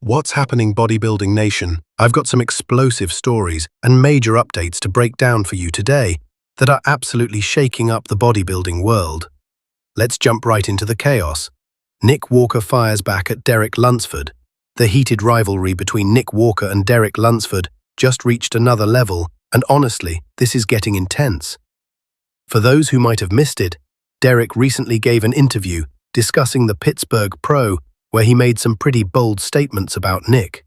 What's happening, Bodybuilding Nation? I've got some explosive stories and major updates to break down for you today that are absolutely shaking up the bodybuilding world. Let's jump right into the chaos. Nick Walker fires back at Derek Lunsford. The heated rivalry between Nick Walker and Derek Lunsford just reached another level, and honestly, this is getting intense. For those who might have missed it, Derek recently gave an interview discussing the Pittsburgh Pro, where he made some pretty bold statements about Nick.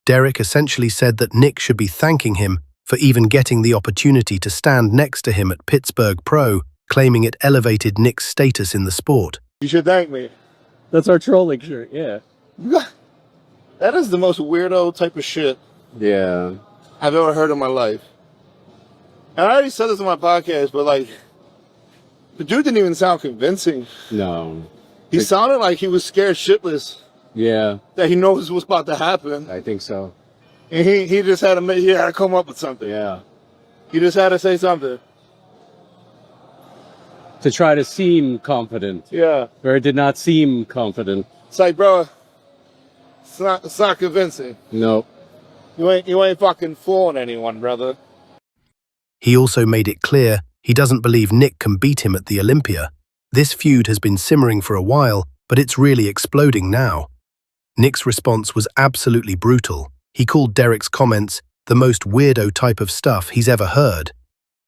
Derek essentially said that Nick should be thanking him for even getting the opportunity to stand next to him at Pittsburgh Pro, claiming it elevated Nick's status in the sport. You should thank me. That's our trolling shirt, yeah. That is the most weirdo type of shit Yeah. I've ever heard in my life. And I already said this on my podcast, but like, the dude didn't even sound convincing. No. He sounded like he was scared shitless Yeah, that he knows what's about to happen. I think so. And he just had to come up with something. Yeah. He just had to say something. To try to seem confident. Yeah. Or it did not seem confident. It's like, bro, it's not convincing. No. You ain't fucking fooling anyone, brother. He also made it clear he doesn't believe Nick can beat him at the Olympia. This feud has been simmering for a while, but it's really exploding now. Nick's response was absolutely brutal. He called Derek's comments the most weirdo type of stuff he's ever heard.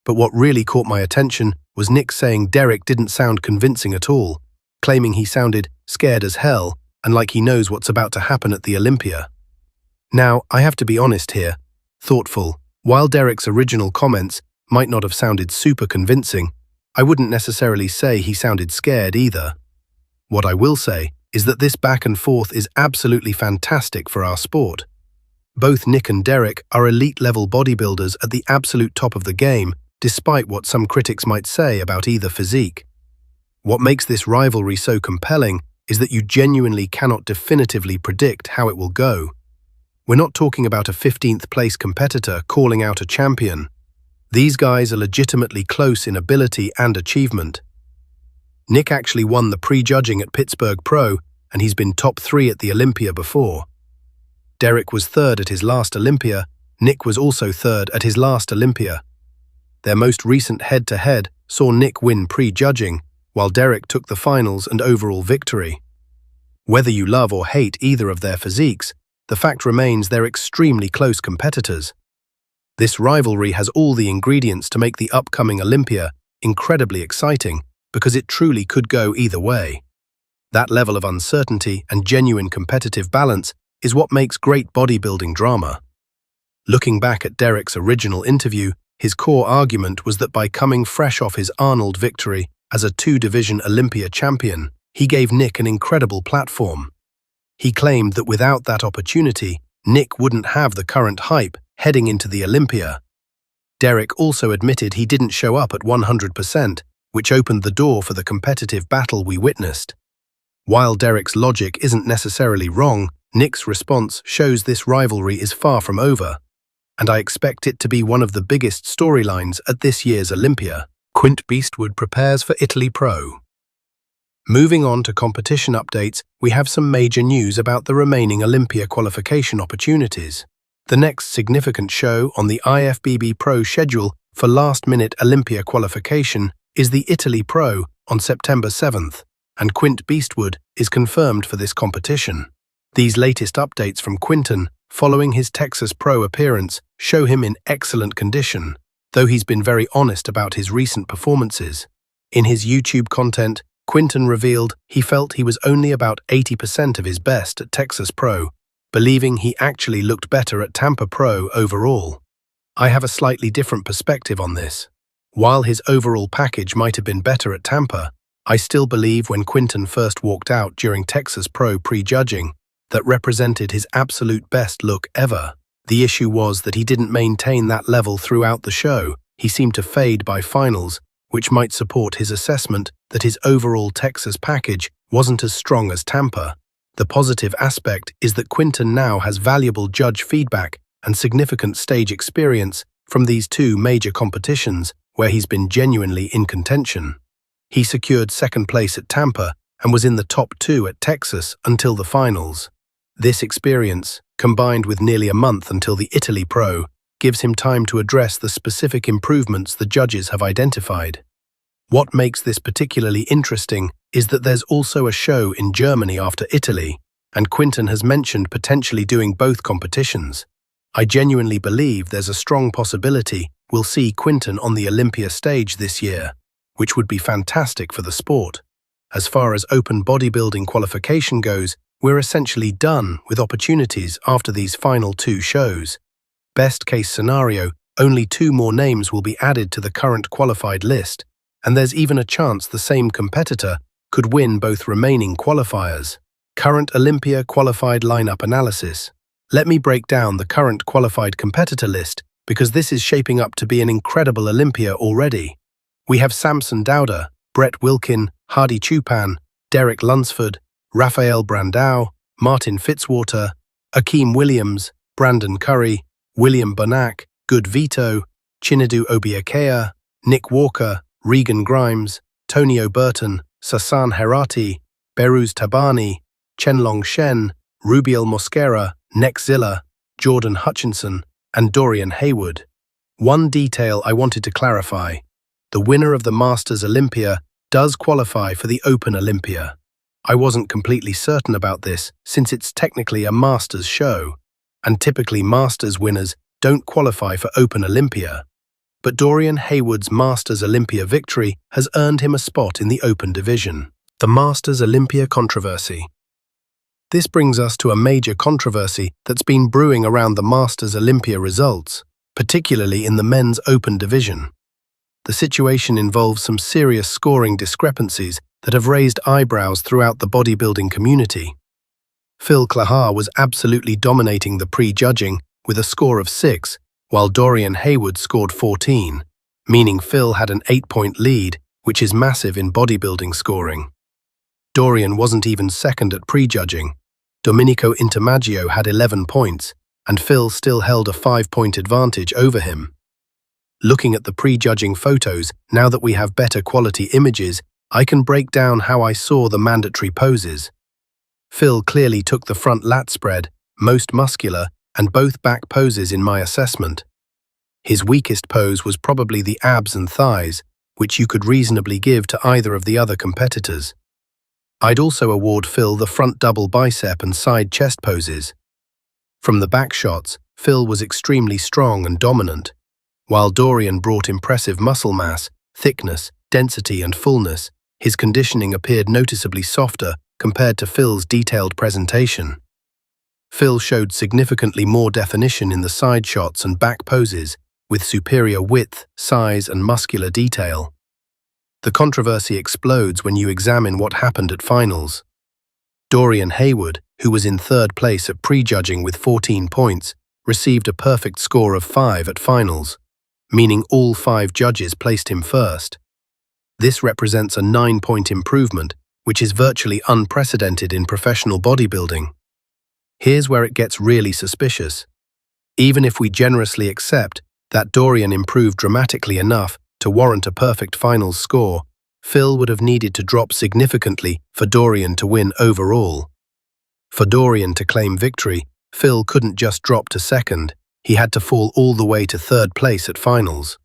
But what really caught my attention was Nick saying Derek didn't sound convincing at all, claiming he sounded scared as hell and like he knows what's about to happen at the Olympia. Now, I have to be honest here, thoughtful. While Derek's original comments might not have sounded super convincing, I wouldn't necessarily say he sounded scared either. What I will say is that this back and forth is absolutely fantastic for our sport. Both Nick and Derek are elite-level bodybuilders at the absolute top of the game, despite what some critics might say about either physique. What makes this rivalry so compelling is that you genuinely cannot definitively predict how it will go. We're not talking about a 15th place competitor calling out a champion. These guys are legitimately close in ability and achievement. Nick actually won the pre-judging at Pittsburgh Pro, and he's been top 3 at the Olympia before. Derek was 3rd at his last Olympia. Nick was also 3rd at his last Olympia. Their most recent head-to-head saw Nick win pre-judging, while Derek took the finals and overall victory. Whether you love or hate either of their physiques, the fact remains they're extremely close competitors. This rivalry has all the ingredients to make the upcoming Olympia incredibly exciting because it truly could go either way. That level of uncertainty and genuine competitive balance is what makes great bodybuilding drama. Looking back at Derek's original interview, his core argument was that by coming fresh off his Arnold victory as a 2-division Olympia champion, he gave Nick an incredible platform. He claimed that without that opportunity, Nick wouldn't have the current hype heading into the Olympia. Derek also admitted he didn't show up at 100%, which opened the door for the competitive battle we witnessed. While Derek's logic isn't necessarily wrong, Nick's response shows this rivalry is far from over, and I expect it to be one of the biggest storylines at this year's Olympia. Quinton Beastwood prepares for Italy Pro. Moving on to competition updates, we have some major news about the remaining Olympia qualification opportunities. The next significant show on the IFBB Pro schedule for last-minute Olympia qualification is the Italy Pro on September 7th, and Quinton Beastwood is confirmed for this competition. These latest updates from Quinton, following his Texas Pro appearance, show him in excellent condition, though he's been very honest about his recent performances. In his YouTube content, Quinton revealed he felt he was only about 80% of his best at Texas Pro, believing he actually looked better at Tampa Pro overall. I have a slightly different perspective on this. While his overall package might have been better at Tampa, I still believe when Quinton first walked out during Texas Pro pre-judging, that represented his absolute best look ever. The issue was that he didn't maintain that level throughout the show. He seemed to fade by finals, which might support his assessment that his overall Texas package wasn't as strong as Tampa. The positive aspect is that Quinton now has valuable judge feedback and significant stage experience from these 2 major competitions where he's been genuinely in contention. He secured 2nd place at Tampa and was in the top 2 at Texas until the finals. This experience, combined with nearly a month until the Italy Pro, gives him time to address the specific improvements the judges have identified. What makes this particularly interesting is that there's also a show in Germany after Italy, and Quinton has mentioned potentially doing both competitions. I genuinely believe there's a strong possibility we'll see Quinton on the Olympia stage this year, which would be fantastic for the sport. As far as open bodybuilding qualification goes, we're essentially done with opportunities after these final 2 shows. Best case scenario, only 2 more names will be added to the current qualified list, and there's even a chance the same competitor could win both remaining qualifiers. Current Olympia qualified lineup analysis. Let me break down the current qualified competitor list because this is shaping up to be an incredible Olympia already. We have Samson Dauda, Brett Wilkin, Hardy Chupan, Derek Lunsford, Rafael Brandao, Martin Fitzwater, Akeem Williams, Brandon Curry, William Bonac, Good Vito, Chinedu Obiakea, Nick Walker, Regan Grimes, Tonio Burton, Sasan Herati, Beruz Tabani, Chenlong Shen, Rubiel Mosquera, Nexzilla, Jordan Hutchinson, and Dorian Haywood. One detail I wanted to clarify. The winner of the Masters Olympia does qualify for the Open Olympia. I wasn't completely certain about this since it's technically a Masters show, and typically Masters winners don't qualify for Open Olympia. But Dorian Haywood's Masters Olympia victory has earned him a spot in the Open division. The Masters Olympia controversy. This brings us to a major controversy that's been brewing around the Masters Olympia results, particularly in the men's Open division. The situation involves some serious scoring discrepancies that have raised eyebrows throughout the bodybuilding community. Phil Clahar was absolutely dominating the pre-judging with a score of 6, while Dorian Haywood scored 14, meaning Phil had an 8-point lead, which is massive in bodybuilding scoring. Dorian wasn't even second at pre-judging. Domenico Intermaggio had 11 points, and Phil still held a 5-point advantage over him. Looking at the pre-judging photos, now that we have better quality images, I can break down how I saw the mandatory poses. Phil clearly took the front lat spread, most muscular, and both back poses in my assessment. His weakest pose was probably the abs and thighs, which you could reasonably give to either of the other competitors. I'd also award Phil the front double bicep and side chest poses. From the back shots, Phil was extremely strong and dominant. While Dorian brought impressive muscle mass, thickness, density and fullness, his conditioning appeared noticeably softer compared to Phil's detailed presentation. Phil showed significantly more definition in the side shots and back poses, with superior width, size and muscular detail. The controversy explodes when you examine what happened at finals. Dorian Haywood, who was in 3rd place at pre-judging with 14 points, received a perfect score of 5 at finals, meaning all 5 judges placed him first. This represents a 9-point improvement, which is virtually unprecedented in professional bodybuilding. Here's where it gets really suspicious. Even if we generously accept that Dorian improved dramatically enough to warrant a perfect finals score, Phil would have needed to drop significantly for Dorian to win overall. For Dorian to claim victory, Phil couldn't just drop to 2nd, he had to fall all the way to 3rd place at finals.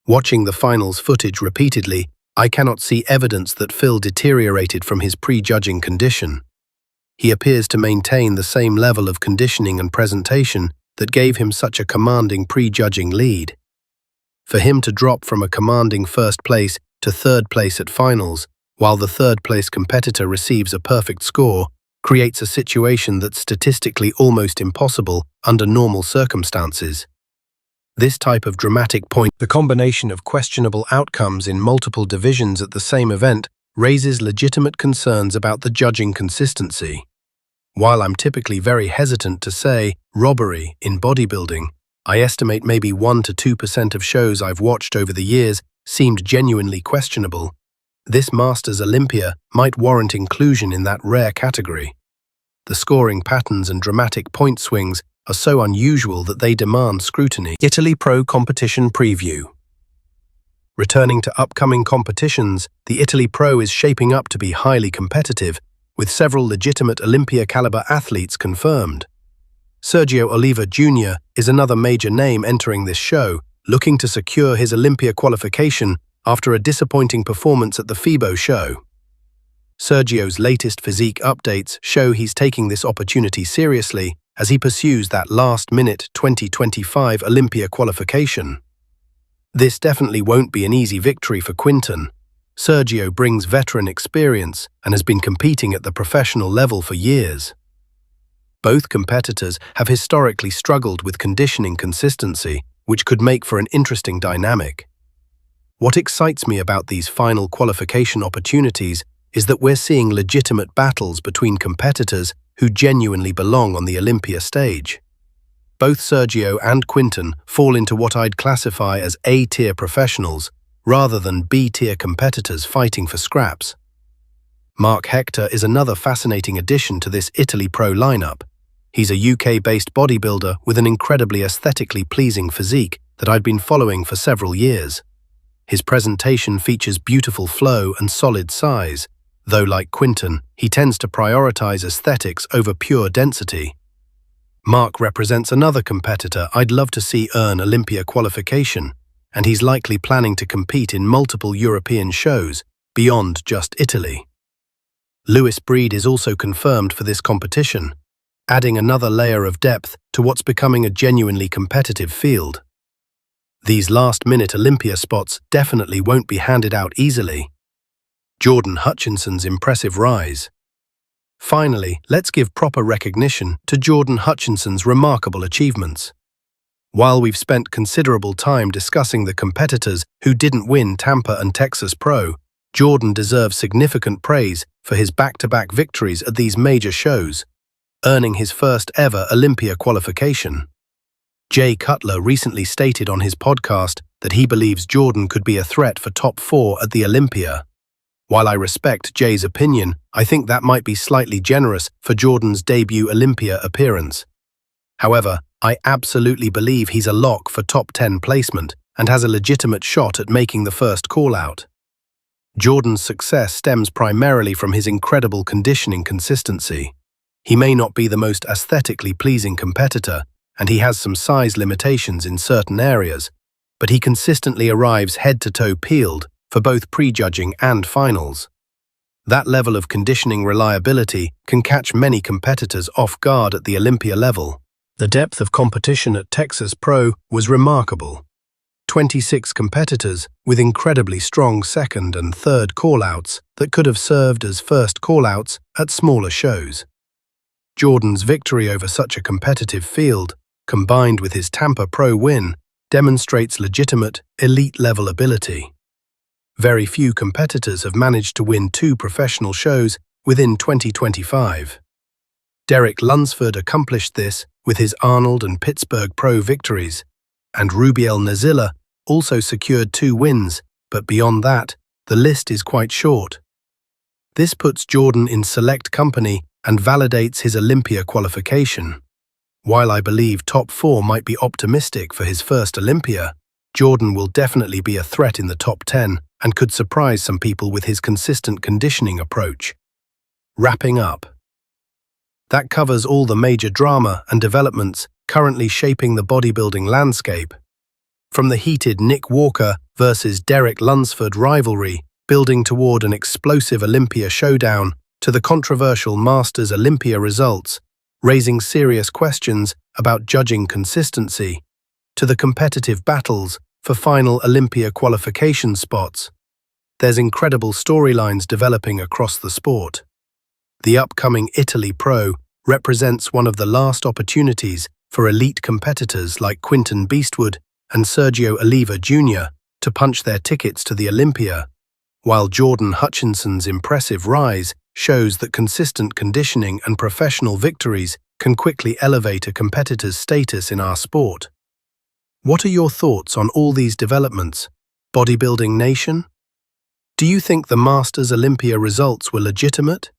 Watching the finals footage repeatedly, I cannot see evidence that Phil deteriorated from his pre-judging condition. He appears to maintain the same level of conditioning and presentation that gave him such a commanding pre-judging lead. For him to drop from a commanding 1st place to 3rd place at finals, while the 3rd place competitor receives a perfect score, creates a situation that's statistically almost impossible under normal circumstances. This type of dramatic point, the combination of questionable outcomes in multiple divisions at the same event, raises legitimate concerns about the judging consistency. While I'm typically very hesitant to say robbery in bodybuilding, I estimate maybe 1 to 2% of shows I've watched over the years seemed genuinely questionable. This Masters Olympia might warrant inclusion in that rare category. The scoring patterns and dramatic point swings are so unusual that they demand scrutiny. Italy Pro Competition Preview. Returning to upcoming competitions, the Italy Pro is shaping up to be highly competitive, with several legitimate Olympia-caliber athletes confirmed. Sergio Oliva Jr. is another major name entering this show, looking to secure his Olympia qualification after a disappointing performance at the FIBO show. Sergio's latest physique updates show he's taking this opportunity seriously as he pursues that last-minute 2025 Olympia qualification. This definitely won't be an easy victory for Quinton. Sergio brings veteran experience and has been competing at the professional level for years. Both competitors have historically struggled with conditioning consistency, which could make for an interesting dynamic. What excites me about these final qualification opportunities is that we're seeing legitimate battles between competitors who genuinely belong on the Olympia stage. Both Sergio and Quinton fall into what I'd classify as A-tier professionals, rather than B-tier competitors fighting for scraps. Mark Hector is another fascinating addition to this Italy Pro lineup. He's a UK-based bodybuilder with an incredibly aesthetically pleasing physique that I'd been following for several years. His presentation features beautiful flow and solid size, though like Quinton, he tends to prioritize aesthetics over pure density. Mark represents another competitor I'd love to see earn Olympia qualification, and he's likely planning to compete in multiple European shows beyond just Italy. Lewis Breed is also confirmed for this competition, adding another layer of depth to what's becoming a genuinely competitive field. These last-minute Olympia spots definitely won't be handed out easily. Jordan Hutchinson's impressive rise. Finally, let's give proper recognition to Jordan Hutchinson's remarkable achievements. While we've spent considerable time discussing the competitors who didn't win Tampa and Texas Pro, Jordan deserves significant praise for his back-to-back victories at these major shows, earning his first ever Olympia qualification. Jay Cutler recently stated on his podcast that he believes Jordan could be a threat for top 4 at the Olympia. While I respect Jay's opinion, I think that might be slightly generous for Jordan's debut Olympia appearance. However, I absolutely believe he's a lock for top 10 placement and has a legitimate shot at making the first call-out. Jordan's success stems primarily from his incredible conditioning consistency. He may not be the most aesthetically pleasing competitor, and he has some size limitations in certain areas, but he consistently arrives head-to-toe peeled for both prejudging and finals. That level of conditioning reliability can catch many competitors off guard at the Olympia level. The depth of competition at Texas Pro was remarkable. 26 competitors with incredibly strong second and third call-outs that could have served as first call-outs at smaller shows. Jordan's victory over such a competitive field, combined with his Tampa Pro win, demonstrates legitimate, elite-level ability. Very few competitors have managed to win 2 professional shows within 2025. Derek Lunsford accomplished this with his Arnold and Pittsburgh Pro victories, and Rubiel Nazila also secured 2 wins, but beyond that, the list is quite short. This puts Jordan in select company and validates his Olympia qualification. While I believe top 4 might be optimistic for his first Olympia, Jordan will definitely be a threat in the top 10 and could surprise some people with his consistent conditioning approach. Wrapping up. That covers all the major drama and developments currently shaping the bodybuilding landscape. From the heated Nick Walker versus Derek Lunsford rivalry building toward an explosive Olympia showdown to the controversial Masters Olympia results, raising serious questions about judging consistency, to the competitive battles for final Olympia qualification spots, there's incredible storylines developing across the sport. The upcoming Italy Pro represents one of the last opportunities for elite competitors like Quinton Beastwood and Sergio Oliva Jr. to punch their tickets to the Olympia, while Jordan Hutchinson's impressive rise shows that consistent conditioning and professional victories can quickly elevate a competitor's status in our sport. What are your thoughts on all these developments, Bodybuilding Nation? Do you think the Masters Olympia results were legitimate?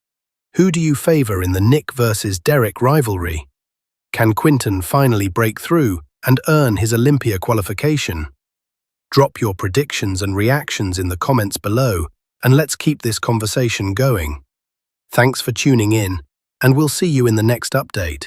Who do you favor in the Nick versus Derek rivalry? Can Quinton finally break through and earn his Olympia qualification? Drop your predictions and reactions in the comments below, and let's keep this conversation going. Thanks for tuning in, and we'll see you in the next update.